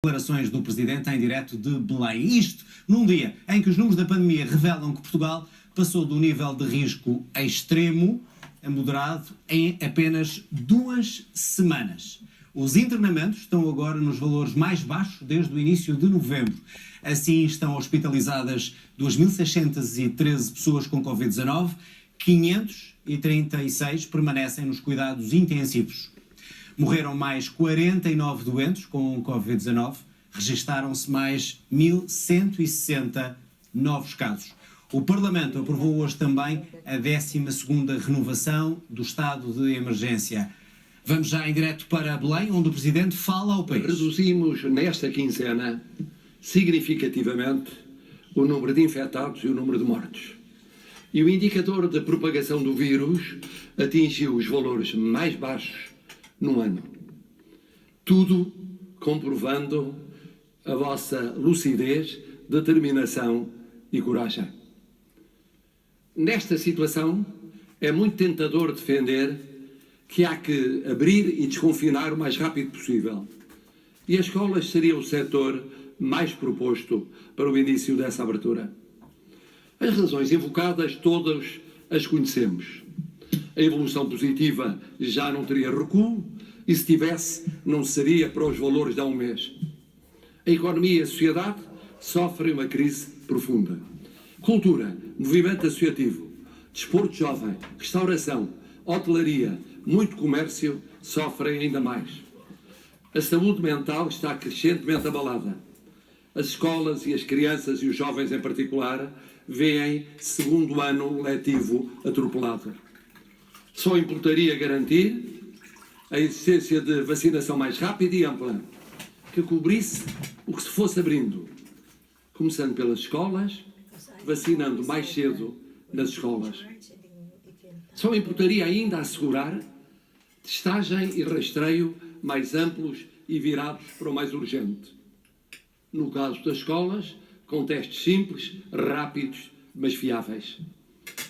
Declarações do Presidente em direto de Belém. Isto num dia em que os números da pandemia revelam que Portugal passou do nível de risco extremo a moderado em apenas 2 semanas. Os internamentos estão agora nos valores mais baixos desde o início de novembro. Assim estão hospitalizadas 2.613 pessoas com Covid-19, 536 permanecem nos cuidados intensivos. Morreram mais 49 doentes com Covid-19, registaram-se mais 1.160 novos casos. O Parlamento aprovou hoje também a 12ª renovação do estado de emergência. Vamos já em direto para Belém, onde o Presidente fala ao país. Reduzimos nesta quinzena significativamente o número de infectados e o número de mortes. E o indicador de propagação do vírus atingiu os valores mais baixos num ano. Tudo comprovando a vossa lucidez, determinação e coragem. Nesta situação, é muito tentador defender que há que abrir e desconfinar o mais rápido possível. E as escolas seriam o setor mais proposto para o início dessa abertura. As razões invocadas todas as conhecemos. A evolução positiva já não teria recuo e, se tivesse, não seria para os valores de há um mês. A economia e a sociedade sofrem uma crise profunda. Cultura, movimento associativo, desporto jovem, restauração, hotelaria, muito comércio sofrem ainda mais. A saúde mental está crescentemente abalada. As escolas e as crianças e os jovens em particular veem segundo ano letivo atropelado. Só importaria garantir a existência de vacinação mais rápida e ampla, que cobrisse o que se fosse abrindo, começando pelas escolas, vacinando mais cedo nas escolas. Só importaria ainda assegurar testagem e rastreio mais amplos e virados para o mais urgente. No caso das escolas, com testes simples, rápidos, mas fiáveis.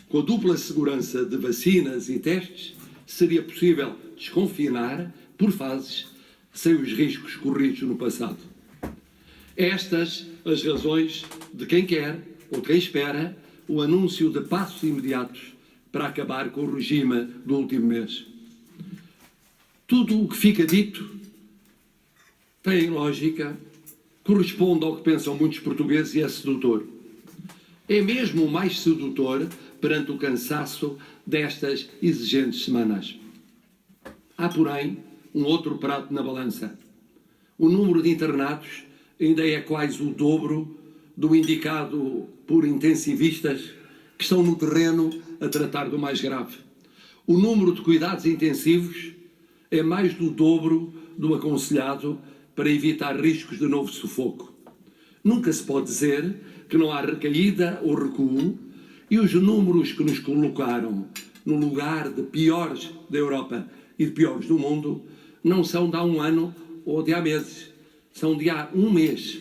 Com a dupla segurança de vacinas e testes, seria possível desconfinar, por fases, sem os riscos corridos no passado. Estas as razões de quem quer, ou de quem espera, o anúncio de passos imediatos para acabar com o regime do último mês. Tudo o que fica dito tem lógica, corresponde ao que pensam muitos portugueses e é sedutor. É mesmo o mais sedutor perante o cansaço destas exigentes semanas. Há, porém, um outro prato na balança. O número de internados ainda é quase o dobro do indicado por intensivistas que estão no terreno a tratar do mais grave. O número de cuidados intensivos é mais do dobro do aconselhado para evitar riscos de novo sufoco. Nunca se pode dizer que não há recaída ou recuo, e os números que nos colocaram no lugar de piores da Europa e de piores do mundo não são de há um ano ou de há meses, são de há um mês.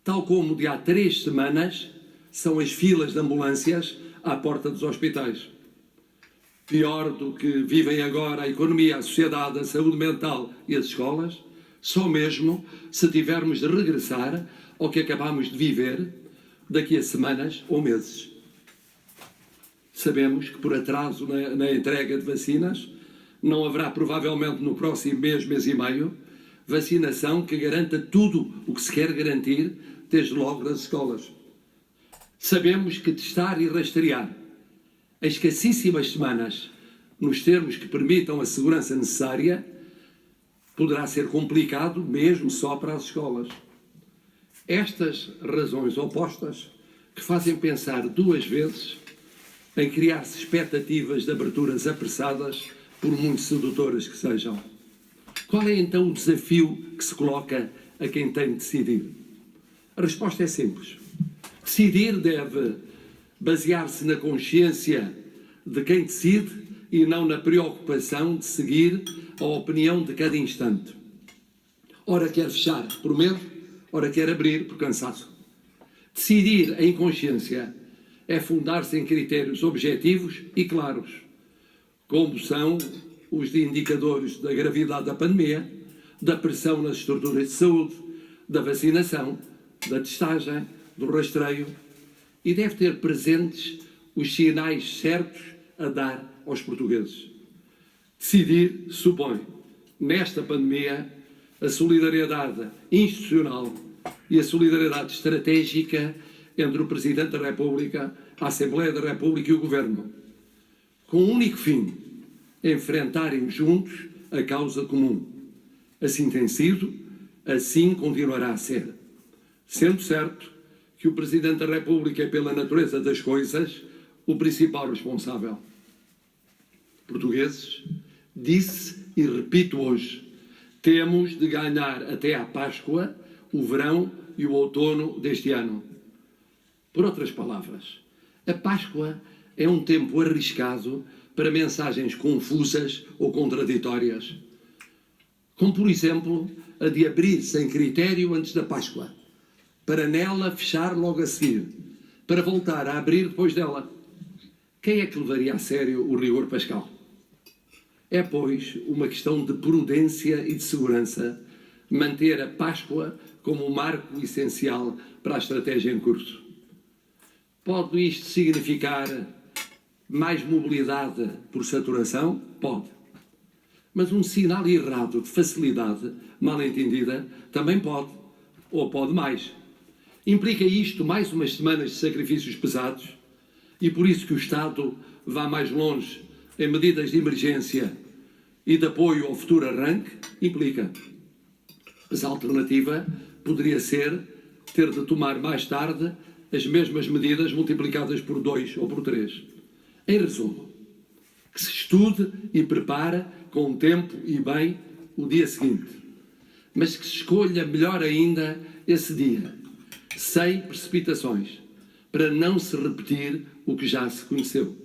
Tal como de há 3 semanas são as filas de ambulâncias à porta dos hospitais. Pior do que vivem agora a economia, a sociedade, a saúde mental e as escolas, só mesmo se tivermos de regressar ao que acabamos de viver daqui a semanas ou meses. Sabemos que por atraso na entrega de vacinas não haverá provavelmente no próximo mês, mês e meio, vacinação que garanta tudo o que se quer garantir, desde logo nas escolas. Sabemos que testar e rastrear em escassíssimas semanas, nos termos que permitam a segurança necessária, poderá ser complicado mesmo só para as escolas. Estas razões opostas que fazem pensar 2 vezes em criar-se expectativas de aberturas apressadas, por muito sedutoras que sejam. Qual é então o desafio que se coloca a quem tem de decidir? A resposta é simples. Decidir deve basear-se na consciência de quem decide e não na preocupação de seguir a opinião de cada instante. Ora quer fechar por medo, ora quer abrir por cansaço. Decidir em consciência é fundar-se em critérios objetivos e claros, como são os de indicadores da gravidade da pandemia, da pressão nas estruturas de saúde, da vacinação, da testagem, do rastreio e deve ter presentes os sinais certos a dar aos portugueses. Decidir supõe, nesta pandemia, a solidariedade institucional e a solidariedade estratégica entre o Presidente da República, a Assembleia da República e o Governo, com o único fim: enfrentarem juntos a causa comum. Assim tem sido, assim continuará a ser. Sendo certo que o Presidente da República é, pela natureza das coisas, o principal responsável. Portugueses, disse e repito hoje, temos de ganhar até à Páscoa o verão e o outono deste ano. Por outras palavras, a Páscoa é um tempo arriscado para mensagens confusas ou contraditórias, como, por exemplo, a de abrir sem critério antes da Páscoa, para nela fechar logo a seguir, para voltar a abrir depois dela. Quem é que levaria a sério o rigor pascal? É, pois, uma questão de prudência e de segurança manter a Páscoa como um marco essencial para a estratégia em curso. Pode isto significar mais mobilidade por saturação? Pode. Mas um sinal errado de facilidade, mal entendida, também pode. Ou pode mais. Implica isto mais umas semanas de sacrifícios pesados e por isso que o Estado vá mais longe em medidas de emergência e de apoio ao futuro arranque? Implica. Mas a alternativa poderia ser ter de tomar mais tarde as mesmas medidas multiplicadas por 2 ou por 3. Em resumo, que se estude e prepare com tempo e bem o dia seguinte, mas que se escolha melhor ainda esse dia, sem precipitações, para não se repetir o que já se conheceu.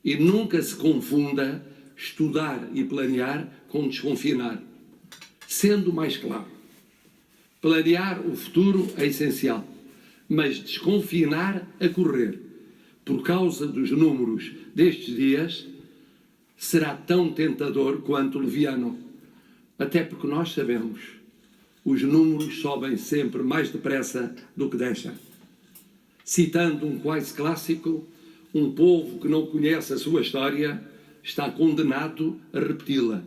E nunca se confunda estudar e planear com desconfinar. Sendo mais claro, planear o futuro é essencial, mas desconfinar a correr, por causa dos números destes dias, será tão tentador quanto leviano. Até porque nós sabemos, os números sobem sempre mais depressa do que descem. Citando um quase clássico, um povo que não conhece a sua história está condenado a repeti-la.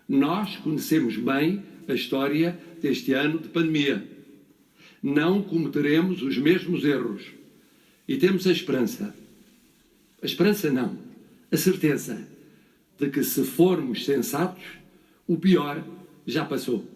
Nós conhecemos bem a história deste ano de pandemia. Não cometeremos os mesmos erros. E temos a esperança não, a certeza de que, se formos sensatos, o pior já passou.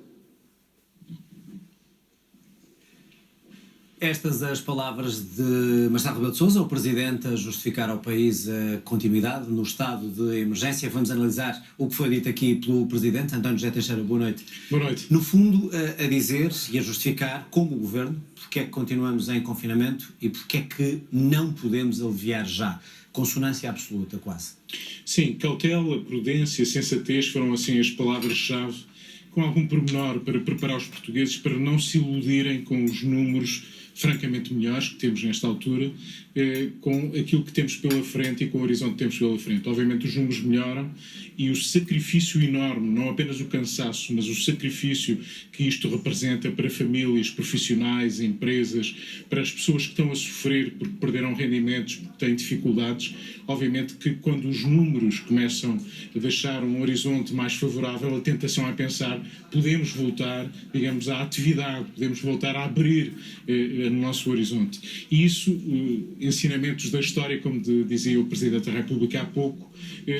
Estas as palavras de Marcelo Rebelo de Sousa, o Presidente, a justificar ao país a continuidade no estado de emergência. Vamos analisar o que foi dito aqui pelo Presidente. António José Teixeira, boa noite. Boa noite. No fundo, a dizer e a justificar, como Governo, porque é que continuamos em confinamento e porque é que não podemos aliviar já. Consonância absoluta, quase. Sim, cautela, prudência, sensatez foram assim as palavras-chave, com algum pormenor para preparar os portugueses para não se iludirem com os números francamente melhores que temos nesta altura, com aquilo que temos pela frente e com o horizonte que temos pela frente. Obviamente os números melhoram e o sacrifício enorme, não apenas o cansaço, mas o sacrifício que isto representa para famílias, profissionais, empresas, para as pessoas que estão a sofrer porque perderam rendimentos, porque têm dificuldades, obviamente que quando os números começam a deixar um horizonte mais favorável, a tentação é pensar, podemos voltar, digamos, à atividade, podemos voltar a abrir no nosso horizonte. E isso, ensinamentos da história, como dizia o Presidente da República há pouco,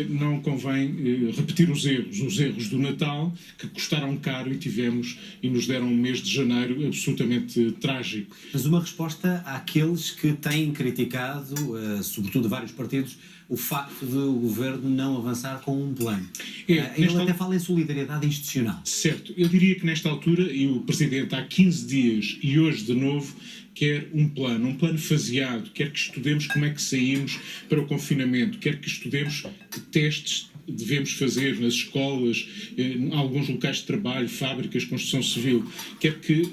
não convém repetir os erros do Natal, que custaram caro e nos deram um mês de janeiro absolutamente trágico. Mas uma resposta àqueles que têm criticado, sobretudo vários partidos, o facto de o Governo não avançar com um plano. Ele até fala em solidariedade institucional. Certo. Eu diria que nesta altura, e o Presidente há 15 dias e hoje de novo, quer um plano faseado, quer que estudemos como é que saímos para o confinamento, quer que estudemos que testes devemos fazer nas escolas, em alguns locais de trabalho, fábricas, construção civil, quer que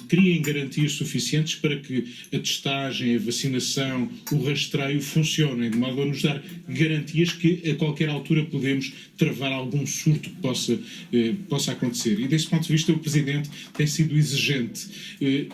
criem garantias suficientes para que a testagem, a vacinação, o rastreio funcionem, de modo a nos dar garantias que a qualquer altura podemos travar algum surto que possa acontecer. E desse ponto de vista o Presidente tem sido exigente.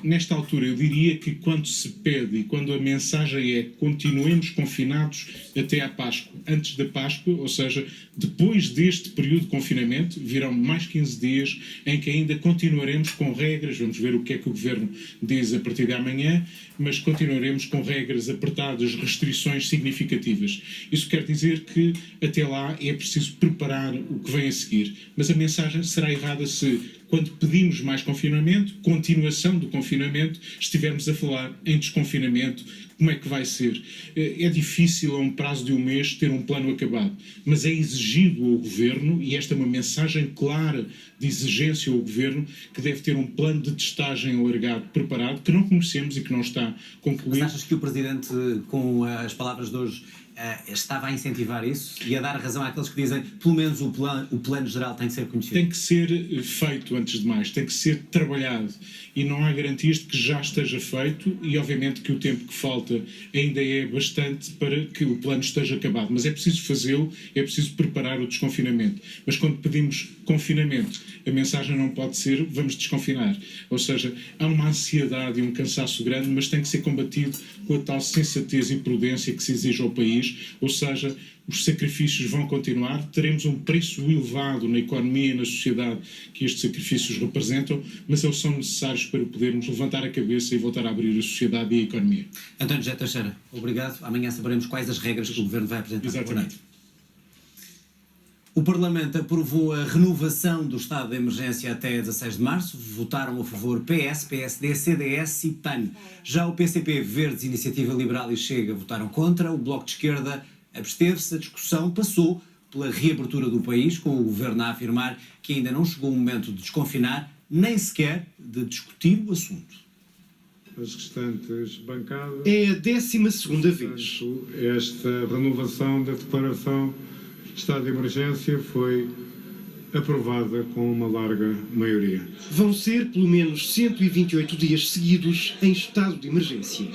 Nesta altura eu diria que quando se pede e quando a mensagem é continuemos confinados até à Páscoa, antes da Páscoa, ou seja, depois deste período de confinamento, virão mais 15 dias em que ainda continuaremos com regras, vamos ver o que é que o Governo diz a partir de amanhã, mas continuaremos com regras apertadas, restrições significativas. Isso quer dizer que até lá é preciso preparar o que vem a seguir. Mas a mensagem será errada se, quando pedimos mais confinamento, continuação do confinamento, estivermos a falar em desconfinamento. Como é que vai ser? É difícil a um prazo de um mês ter um plano acabado, mas é exigido ao Governo, e esta é uma mensagem clara de exigência ao Governo, que deve ter um plano de testagem alargado, preparado, que não conhecemos e que não está concluído. Mas achas que o Presidente, com as palavras de hoje, estava a incentivar isso e a dar razão àqueles que dizem pelo menos o plano geral tem que ser conhecido? Tem que ser feito, antes de mais, tem que ser trabalhado, e não há garantias de que já esteja feito, e obviamente que o tempo que falta ainda é bastante para que o plano esteja acabado, mas é preciso fazê-lo, é preciso preparar o desconfinamento. Mas quando pedimos confinamento, a mensagem não pode ser vamos desconfinar, ou seja, há uma ansiedade e um cansaço grande, mas tem que ser combatido com a tal sensatez e prudência que se exige ao país, ou seja, os sacrifícios vão continuar, teremos um preço elevado na economia e na sociedade que estes sacrifícios representam, mas eles são necessários para podermos levantar a cabeça e voltar a abrir a sociedade e a economia. António José Teixeira, obrigado. Amanhã saberemos quais as regras que o Governo vai apresentar. Exatamente. O Parlamento aprovou a renovação do estado de emergência até 16 de março. Votaram a favor PS, PSD, CDS e PAN. Já o PCP, Verdes, Iniciativa Liberal e Chega votaram contra. O Bloco de Esquerda absteve-se. A discussão passou pela reabertura do país, com o Governo a afirmar que ainda não chegou o momento de desconfinar, nem sequer de discutir o assunto. As restantes bancadas... É a 12ª vez. Esta renovação da declaração de estado de emergência foi aprovada com uma larga maioria. Vão ser pelo menos 128 dias seguidos em estado de emergência,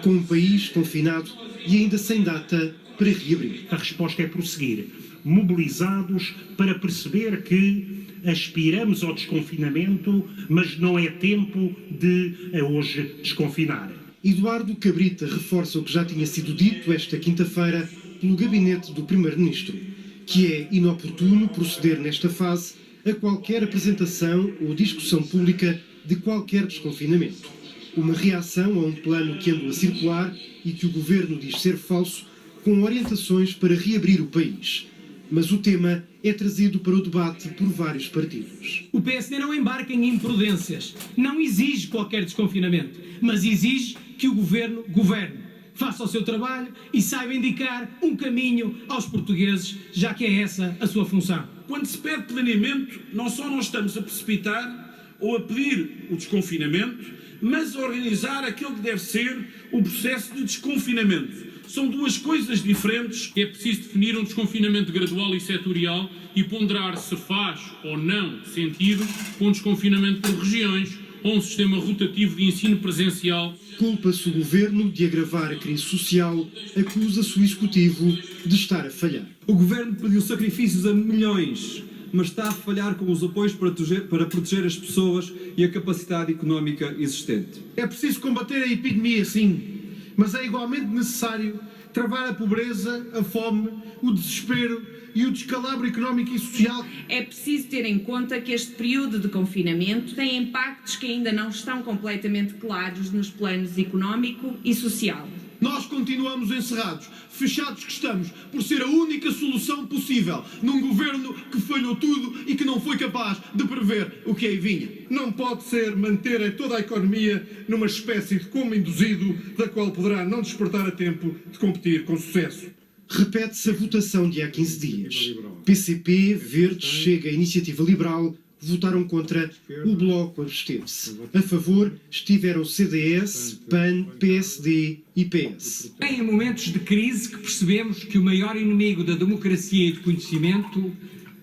com o país confinado e ainda sem data para reabrir. A resposta é prosseguir, mobilizados para perceber que aspiramos ao desconfinamento, mas não é tempo de hoje desconfinar. Eduardo Cabrita reforça o que já tinha sido dito esta quinta-feira pelo gabinete do Primeiro-Ministro, que é inoportuno proceder nesta fase a qualquer apresentação ou discussão pública de qualquer desconfinamento. Uma reação a um plano que andou a circular e que o Governo diz ser falso, com orientações para reabrir o país. Mas o tema é trazido para o debate por vários partidos. O PSD não embarca em imprudências, não exige qualquer desconfinamento, mas exige que o Governo governe, faça o seu trabalho e saiba indicar um caminho aos portugueses, já que é essa a sua função. Quando se pede planeamento, não só não estamos a precipitar ou a pedir o desconfinamento, mas a organizar aquele que deve ser o processo de desconfinamento. São duas coisas diferentes. É preciso definir um desconfinamento gradual e setorial e ponderar se faz ou não sentido um desconfinamento por regiões ou um sistema rotativo de ensino presencial. Culpa-se o Governo de agravar a crise social, acusa-se o Executivo de estar a falhar. O Governo pediu sacrifícios a milhões, mas está a falhar com os apoios para proteger as pessoas e a capacidade económica existente. É preciso combater a epidemia, sim, mas é igualmente necessário travar a pobreza, a fome, o desespero e o descalabro económico e social. É preciso ter em conta que este período de confinamento tem impactos que ainda não estão completamente claros nos planos económico e social. Nós continuamos encerrados, fechados que estamos, por ser a única solução possível num governo que falhou tudo e que não foi capaz de prever o que aí vinha. Não pode ser manter toda a economia numa espécie de coma induzido, da qual poderá não despertar a tempo de competir com sucesso. Repete-se a votação de há 15 dias. PCP, Verdes, Chega e Iniciativa Liberal votaram contra, o Bloco absteve-se. A favor estiveram CDS, PAN, PSD e PS. É em momentos de crise que percebemos que o maior inimigo da democracia e do conhecimento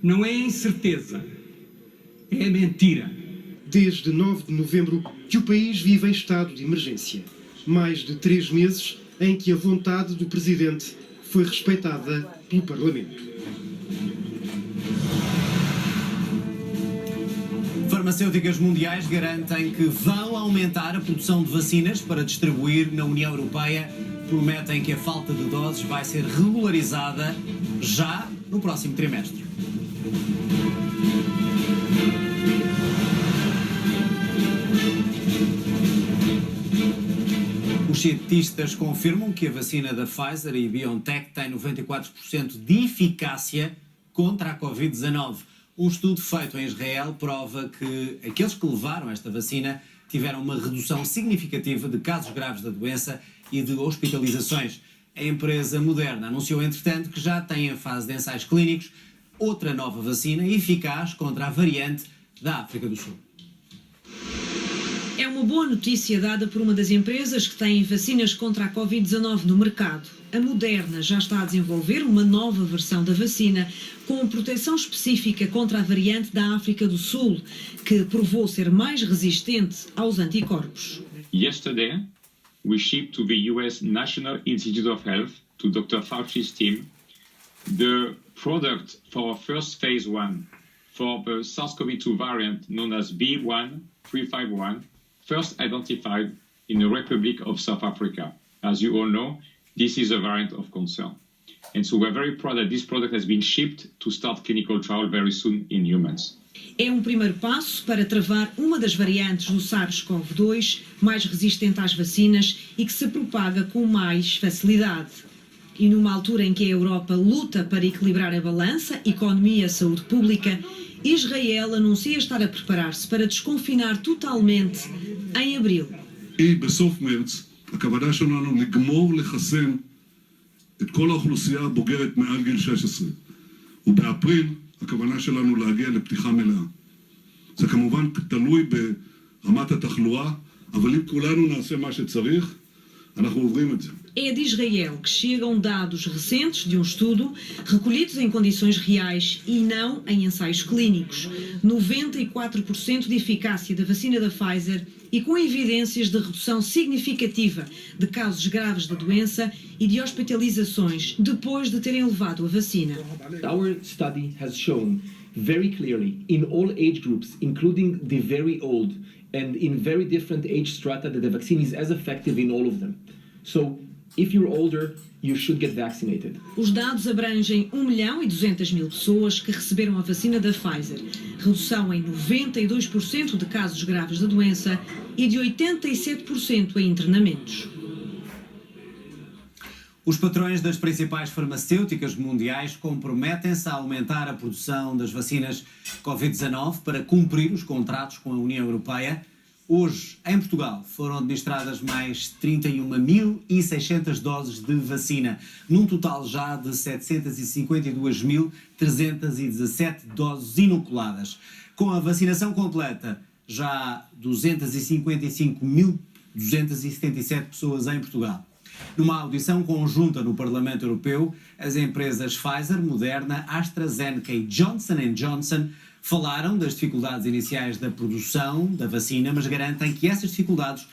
não é a incerteza, é a mentira. Desde 9 de novembro que o país vive em estado de emergência. Mais de 3 meses em que a vontade do Presidente foi respeitada pelo Parlamento. Farmacêuticas mundiais garantem que vão aumentar a produção de vacinas para distribuir na União Europeia. Prometem que a falta de doses vai ser regularizada já no próximo trimestre. Os cientistas confirmam que a vacina da Pfizer e BioNTech tem 94% de eficácia contra a Covid-19. Um estudo feito em Israel prova que aqueles que levaram esta vacina tiveram uma redução significativa de casos graves da doença e de hospitalizações. A empresa Moderna anunciou, entretanto, que já tem em fase de ensaios clínicos outra nova vacina eficaz contra a variante da África do Sul. É uma boa notícia dada por uma das empresas que tem vacinas contra a Covid-19 no mercado. A Moderna já está a desenvolver uma nova versão da vacina com proteção específica contra a variante da África do Sul, que provou ser mais resistente aos anticorpos. Yesterday, we shipped to the US National Institute of Health, to Dr. Fauci's team, the product for our first phase 1 for the SARS-CoV-2 variant known as B1351, first identified in the Republic of South Africa. As you all know, this is a variant of concern. And so we're very proud that this product has been shipped to start clinical trial very soon in humans. É um primeiro passo para travar uma das variantes do SARS-CoV-2 mais resistente às vacinas e que se propaga com mais facilidade. E numa altura em que a Europa luta para equilibrar a balança, economia e saúde pública, Israel anuncia estar a preparar-se para desconfinar totalmente em abril. בסוף מרץ, הכוונה שלנו לגמור לחסן את כל האוכלוסייה הבוגרת מעל גיל 16. ובאפריל, הכוונה שלנו להגיע לפתיחה מלאה. זה כמובן תלוי ברמת התחלואה, אבל אם כולנו נעשה מה שצריך, אנחנו עוברים את זה. É de Israel que chegam dados recentes de um estudo recolhidos em condições reais e não em ensaios clínicos. 94% de eficácia da vacina da Pfizer e com evidências de redução significativa de casos graves da doença e de hospitalizações depois de terem levado a vacina. Our study has shown very clearly in all age groups, including the very old, and in very different age strata, that the vaccine is as effective in all of them. So, if you're older, you should get vaccinated. Os dados abrangem 1.200.000 pessoas que receberam a vacina da Pfizer, redução em 92% de casos graves da doença e de 87% em internamentos. Os patrões das principais farmacêuticas mundiais comprometem-se a aumentar a produção das vacinas Covid-19 para cumprir os contratos com a União Europeia. Hoje, em Portugal, foram administradas mais 31.600 doses de vacina, num total já de 752.317 doses inoculadas. Com a vacinação completa, já 255.277 pessoas em Portugal. Numa audição conjunta no Parlamento Europeu, as empresas Pfizer, Moderna, AstraZeneca e Johnson & Johnson falaram das dificuldades iniciais da produção da vacina, mas garantem que essas dificuldades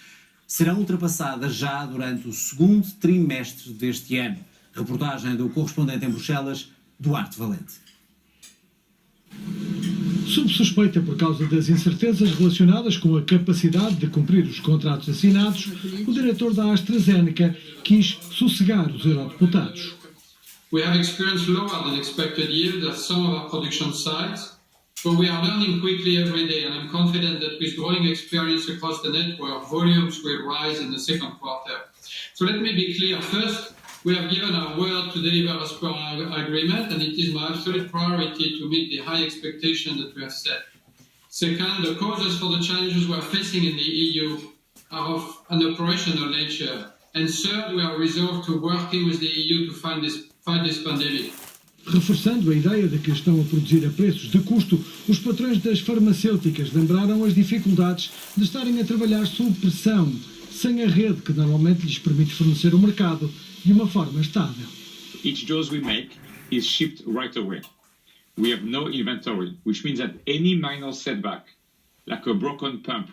serão ultrapassadas já durante o segundo trimestre deste ano. Reportagem do correspondente em Bruxelas, Duarte Valente. Sob suspeita por causa das incertezas relacionadas com a capacidade de cumprir os contratos assinados, o diretor da AstraZeneca quis sossegar os eurodeputados. We have experienced lower than expected yield at some of our production sites, but we are learning quickly every day, and I'm confident that with growing experience across the network, volumes will rise in the second quarter. So let me be clear. First, we have given our word to deliver as per our agreement, and it is my absolute priority to meet the high expectation that we have set. Second, the causes for the challenges we are facing in the EU are of an operational nature. And third, we are resolved to working with the EU to fight this pandemic. Reforçando a ideia de que estão a produzir a preços de custo, os patrões das farmacêuticas lembraram as dificuldades de estarem a trabalhar sob pressão, sem a rede que normalmente lhes permite fornecer o mercado de uma forma estável. Each dose we make is shipped right away. We have no inventory, which means that any minor setback like a broken pump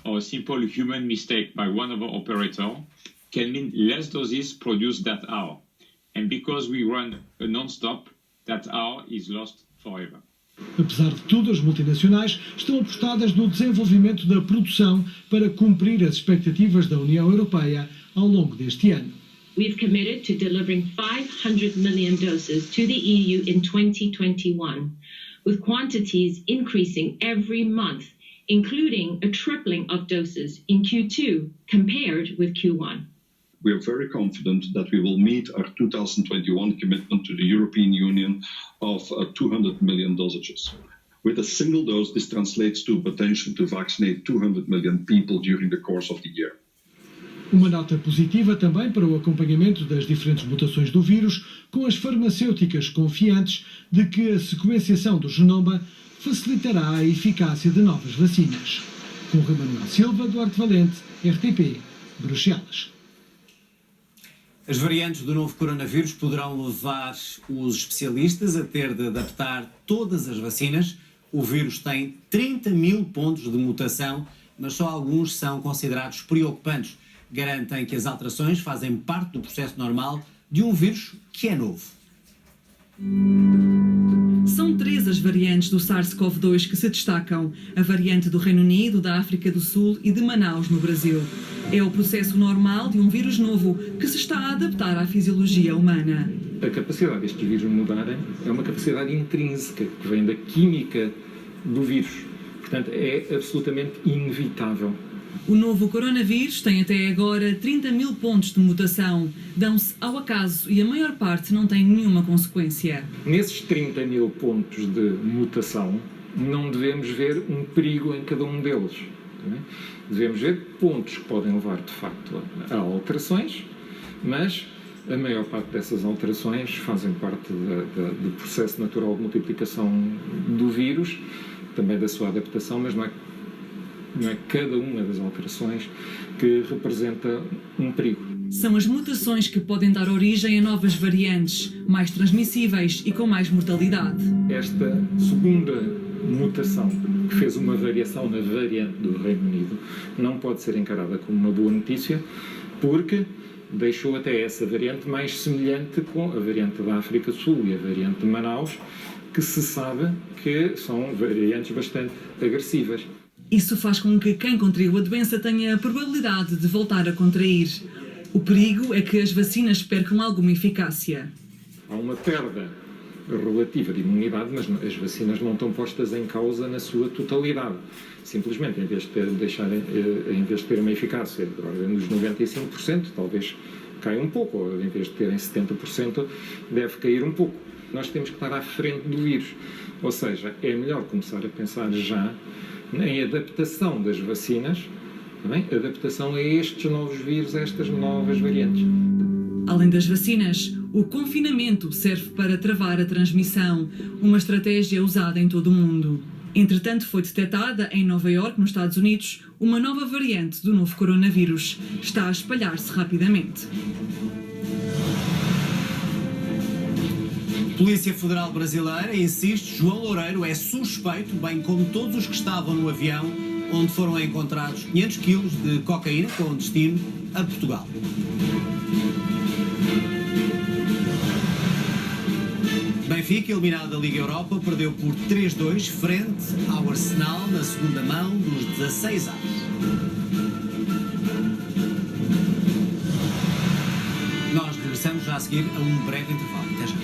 or a simple human mistake by one of our operators, can mean less doses produced that hour. And because we run a non-stop, that hour is lost forever. Apesar de tudo, as multinacionais estão apostadas no desenvolvimento da produção para cumprir as expectativas da União Europeia ao longo deste ano. We've committed to delivering 500 million doses to the EU in 2021, with quantities increasing every month, including a tripling of doses in Q2 compared with Q1. We are very confident that we will meet our 2021 commitment to the European Union of 200 million dosages. With a single dose, this translates to a potential to vaccinate 200 million people during the course of the year. Uma nota positiva também para o acompanhamento das diferentes mutações do vírus, com as farmacêuticas confiantes de que a sequenciação do genoma facilitará a eficácia de novas vacinas. Com Rui Manuel Silva, Duarte Valente, RTP, Bruxelas. As variantes do novo coronavírus poderão levar os especialistas a ter de adaptar todas as vacinas. O vírus tem 30 mil pontos de mutação, mas só alguns são considerados preocupantes. Garantem que as alterações fazem parte do processo normal de um vírus que é novo. São 3 as variantes do SARS-CoV-2 que se destacam. A variante do Reino Unido, da África do Sul e de Manaus, no Brasil. É o processo normal de um vírus novo que se está a adaptar à fisiologia humana. A capacidade destes vírus mudarem é uma capacidade intrínseca que vem da química do vírus. Portanto, é absolutamente inevitável. O novo coronavírus tem até agora 30 mil pontos de mutação. Dão-se ao acaso e a maior parte não tem nenhuma consequência. Nesses 30 mil pontos de mutação, não devemos ver um perigo em cada um deles. Devemos ver pontos que podem levar, de facto, a alterações, mas a maior parte dessas alterações fazem parte do processo natural de multiplicação do vírus, também da sua adaptação, mas não é cada uma das alterações que representa um perigo. São as mutações que podem dar origem a novas variantes, mais transmissíveis e com mais mortalidade. Esta segunda mutação, que fez uma variação na variante do Reino Unido, não pode ser encarada como uma boa notícia, porque deixou até essa variante mais semelhante com a variante da África do Sul e a variante de Manaus, que se sabe que são variantes bastante agressivas. Isso faz com que quem contraiu a doença tenha a probabilidade de voltar a contrair. O perigo é que as vacinas percam alguma eficácia. Há uma perda relativa de imunidade, mas as vacinas não estão postas em causa na sua totalidade. Simplesmente, em vez de ter uma eficácia de ordem dos 95%, talvez caia um pouco, ou em vez de terem 70%, deve cair um pouco. Nós temos que estar à frente do vírus. Ou seja, é melhor começar a pensar já em adaptação das vacinas, adaptação a estes novos vírus, a estas novas variantes. Além das vacinas, o confinamento serve para travar a transmissão, uma estratégia usada em todo o mundo. Entretanto, foi detectada em Nova Iorque, nos Estados Unidos, uma nova variante do novo coronavírus. Está a espalhar-se rapidamente. Polícia Federal Brasileira insiste, João Loureiro é suspeito, bem como todos os que estavam no avião, onde foram encontrados 500 quilos de cocaína com destino a Portugal. Benfica, eliminado da Liga Europa, perdeu por 3-2 frente ao Arsenal na segunda mão dos 16 anos. Nós regressamos já a seguir a um breve intervalo. Até já.